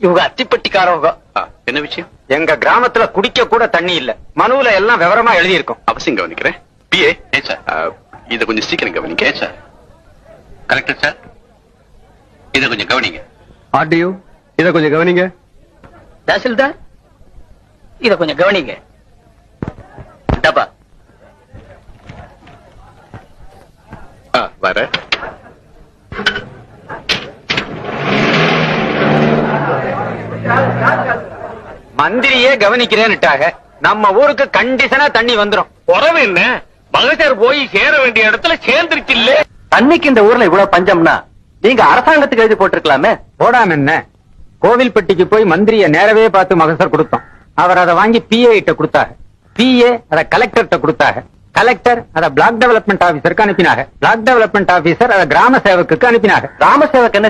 இவங்க அத்திப்பட்டிக்காரவங்க. என்ன விஷயம்? எங்க கிராமத்துல குடிக்க கூட தண்ணி இல்ல. மனுவுல எல்லாம் விவரமா எழுதி இருக்கும். அவசியம் கவனிக்கிறேன். பிஏ சார், இத கொஞ்சம் சீக்கிரம் கவனிக்க சார். கலெக்டர் சார், இத கொஞ்சம் கவனிங்க. ஆர்டிஓ, இத கொஞ்சம் கவனிங்க. தாசில்தார், இத கொஞ்சம் கவனிங்க. டப்பா வர மந்திரியே கவனிக்கிறேன்னுட்டாக. நம்ம ஊருக்கு கண்டிஷனா தண்ணி வந்துரும். உறவு என்ன? மகசர் போய் சேர வேண்டிய இடத்துல சேர்ந்துருச்சு இல்ல. தண்ணிக்கு இந்த ஊர்ல இவ்வளவு பஞ்சம்னா நீங்க அரசாங்கத்துக்கு எழுதி போட்டிருக்கலாமே. போடாம என்ன, கோவில்பட்டிக்கு போய் மந்திரிய நேரவே பார்த்து மகசர் கொடுத்தோம். அவர் அதை வாங்கி பிஏ கிட்ட கொடுத்தாங்க. பிஏ அதை கலெக்டர்கிட்ட கொடுத்தாங்க. கலெக்டர் அதை பிளாக் டெவலப்மெண்ட் ஆபீசருக்கு அனுப்பினாங்க. பிளாக் டெவலப்மெண்ட் ஆபீசர் அதை கிராம சேவக்குக்கு அனுப்பினாங்க. கிராம சேவக் என்ன